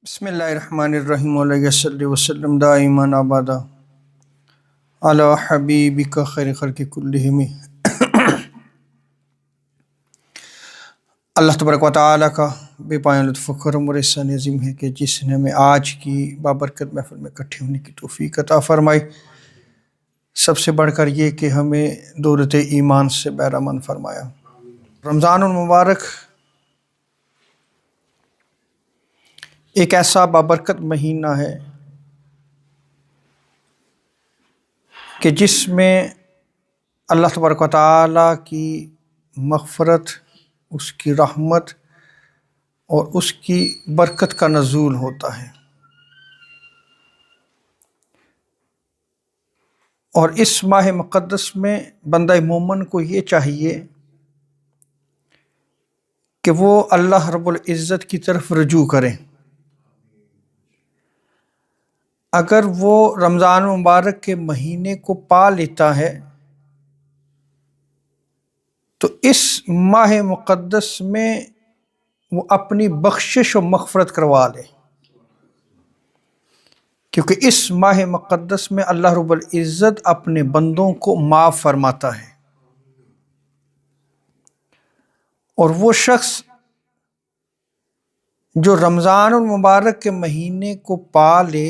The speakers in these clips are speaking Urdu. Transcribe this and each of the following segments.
بسم اللہ الرحمن الرحیم علیہ صلی وسلم دائما ابدا علی حبیبک خیر خلق کلہم۔ اللہ تبارک و تعالیٰ کا بے پایان لطف و کرم اور احسان عظیم ہے کہ جس نے ہمیں آج کی بابرکت محفل میں اکٹھے ہونے کی توفیق عطا فرمائی، سب سے بڑھ کر یہ کہ ہمیں دولت ایمان سے بہرمند فرمایا۔ رمضان المبارک ایک ایسا بابرکت مہینہ ہے کہ جس میں اللہ تبارک و تعالیٰ کی مغفرت، اس کی رحمت اور اس کی برکت کا نزول ہوتا ہے، اور اس ماہ مقدس میں بندہ مومن کو یہ چاہیے کہ وہ اللہ رب العزت کی طرف رجوع کریں۔ اگر وہ رمضان مبارک کے مہینے کو پا لیتا ہے تو اس ماہ مقدس میں وہ اپنی بخشش و مغفرت کروا لے، کیونکہ اس ماہ مقدس میں اللہ رب العزت اپنے بندوں کو معاف فرماتا ہے، اور وہ شخص جو رمضان المبارک کے مہینے کو پا لے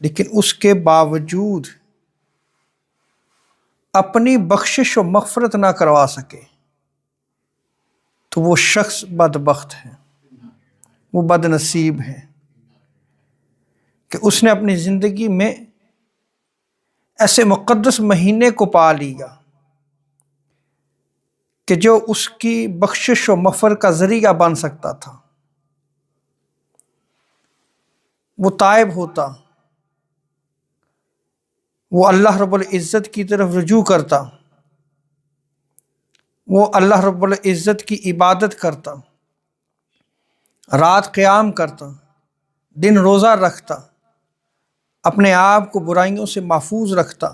لیکن اس کے باوجود اپنی بخشش و مغفرت نہ کروا سکے تو وہ شخص بدبخت ہے، وہ بد نصیب ہے کہ اس نے اپنی زندگی میں ایسے مقدس مہینے کو پا لیا کہ جو اس کی بخشش و مغفرت کا ذریعہ بن سکتا تھا۔ وہ تائب ہوتا، وہ اللہ رب العزت کی طرف رجوع کرتا، وہ اللہ رب العزت کی عبادت کرتا، رات قیام کرتا، دن روزہ رکھتا، اپنے آپ کو برائیوں سے محفوظ رکھتا،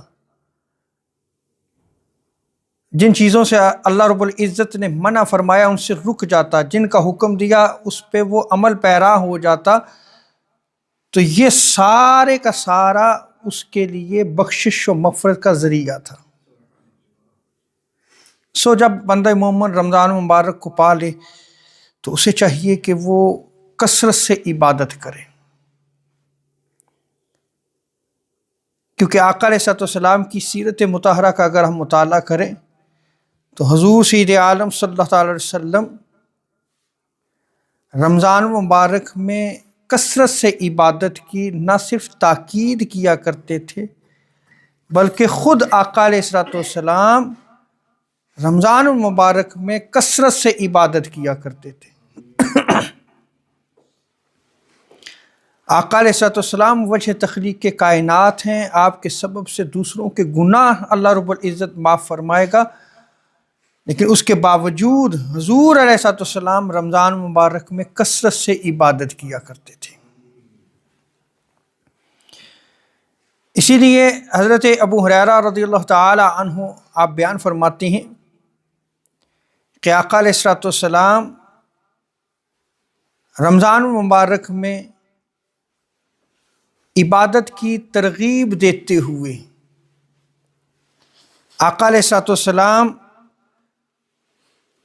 جن چیزوں سے اللہ رب العزت نے منع فرمایا ان سے رک جاتا، جن کا حکم دیا اس پہ وہ عمل پیرا ہو جاتا، تو یہ سارے کا سارا اس کے لیے بخشش و مغفرت کا ذریعہ تھا۔ جب بندہ مومن رمضان مبارک کو پا لے تو اسے چاہیے کہ وہ کثرت سے عبادت کرے، کیونکہ آقا علیہ السلام کی سیرت مطہرہ کا اگر ہم مطالعہ کریں تو حضور سید عالم صلی اللہ تعالی علیہ وسلم رمضان مبارک میں کثرت سے عبادت کی نہ صرف تاکید کیا کرتے تھے بلکہ خود آقا علیہ السلام رمضان المبارک میں کثرت سے عبادت کیا کرتے تھے۔ آقا علیہ السلام وجہ تخلیق کے کائنات ہیں، آپ کے سبب سے دوسروں کے گناہ اللہ رب العزت معاف فرمائے گا، لیکن اس کے باوجود حضور علیہ السلام رمضان مبارک میں کثرت سے عبادت کیا کرتے تھے۔ اسی لیے حضرت ابو ہریرہ رضی اللہ تعالی عنہ آپ بیان فرماتے ہیں کہ آقا علیہ السلام رمضان مبارک میں عبادت کی ترغیب دیتے ہوئے آقا علیہ السلام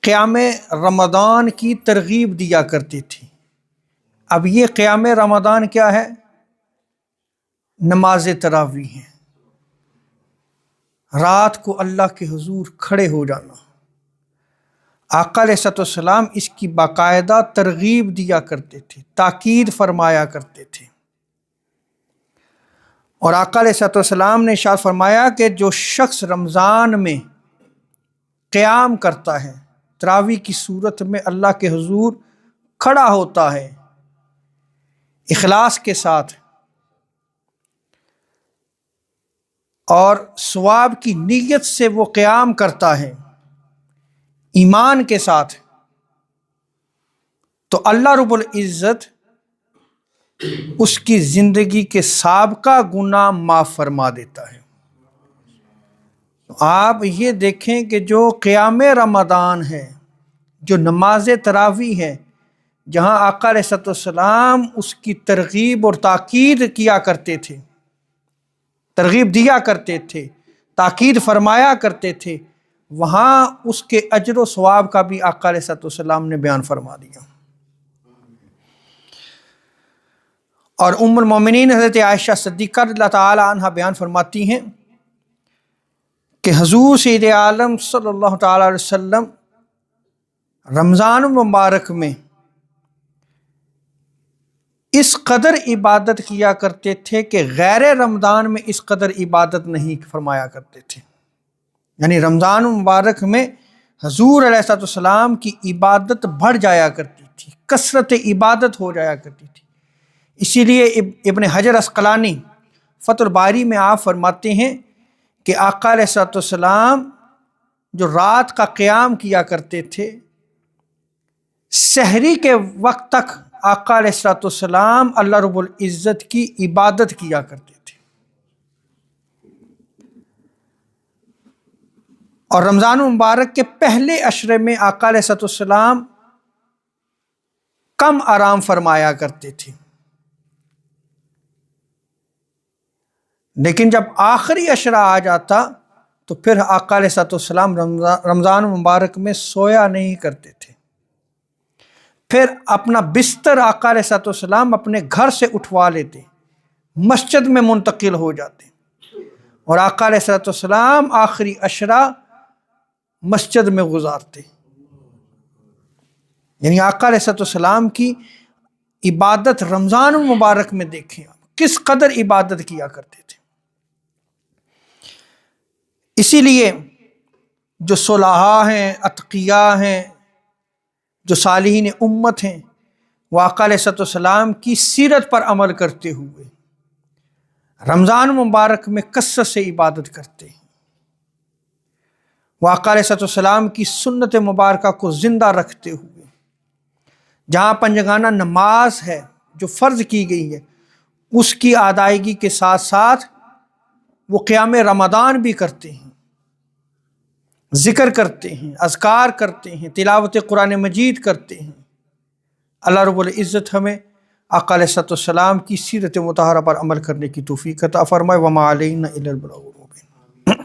قیام رمضان کی ترغیب دیا کرتے تھے۔ اب یہ قیام رمضان کیا ہے؟ نماز تراویح ہے، رات کو اللہ کے حضور کھڑے ہو جانا۔ آقا علیہ السلام اس کی باقاعدہ ترغیب دیا کرتے تھے، تاکید فرمایا کرتے تھے، اور آقا علیہ السلام نے ارشاد فرمایا کہ جو شخص رمضان میں قیام کرتا ہے، تراویح کی صورت میں اللہ کے حضور کھڑا ہوتا ہے، اخلاص کے ساتھ اور ثواب کی نیت سے وہ قیام کرتا ہے، ایمان کے ساتھ، تو اللہ رب العزت اس کی زندگی کے سابقہ گناہ معاف فرما دیتا ہے۔ آپ یہ دیکھیں کہ جو قیام رمضان ہے، جو نماز تراویح ہے، جہاں آقا علیہ السلام اس کی ترغیب اور تاکید کیا کرتے تھے، ترغیب دیا کرتے تھے، تاکید فرمایا کرتے تھے، وہاں اس کے اجر و ثواب کا بھی آقا علیہ السلام نے بیان فرما دیا۔ اور ام المومنین حضرت عائشہ صدیقہ رضی اللہ تعالی عنہ بیان فرماتی ہیں کہ حضور سید عالم صلی اللہ تعالی علیہ وسلم رمضان مبارک میں اس قدر عبادت کیا کرتے تھے کہ غیر رمضان میں اس قدر عبادت نہیں فرمایا کرتے تھے۔ یعنی رمضان مبارک میں حضور علیہ السلام کی عبادت بڑھ جایا کرتی تھی، کثرت عبادت ہو جایا کرتی تھی۔ اسی لیے ابن حجر عسقلانی فتح الباری میں آپ فرماتے ہیں کہ آقا علیہ السلام جو رات کا قیام کیا کرتے تھے، سحری کے وقت تک آقا علیہ السلام اللہ رب العزت کی عبادت کیا کرتے تھے۔ اور رمضان مبارک کے پہلے عشرے میں آقا علیہ السلام کم آرام فرمایا کرتے تھے، لیکن جب آخری عشرہ آ جاتا تو پھر آقا علیہ السلام رمضان مبارک میں سویا نہیں کرتے تھے، پھر اپنا بستر آقا علیہ السلام اپنے گھر سے اٹھوا لیتے، مسجد میں منتقل ہو جاتے، اور آقا علیہ السلام آخری عشرہ مسجد میں گزارتے۔ یعنی آقا علیہ السلام کی عبادت رمضان مبارک میں دیکھیں آپ کس قدر عبادت کیا کرتے تھے۔ اسی لیے جو صلحاء ہیں، اتقیاء ہیں، جو صالحین امت ہیں، وہ آقا علیہ السلام کی سیرت پر عمل کرتے ہوئے رمضان مبارک میں کثرت سے عبادت کرتے ہیں۔ وہ آقا علیہ السلام کی سنت مبارکہ کو زندہ رکھتے ہوئے جہاں پنجگانہ نماز ہے جو فرض کی گئی ہے، اس کی ادائیگی کے ساتھ ساتھ وہ قیام رمضان بھی کرتے ہیں، ذکر کرتے ہیں، اذکار کرتے ہیں، تلاوت قرآن مجید کرتے ہیں۔ اللہ رب العزت ہمیں آقا علیہ السلام کی سیرت مطہرہ پر عمل کرنے کی توفیق عطا فرمائے۔ وما علینا الا البلاغ۔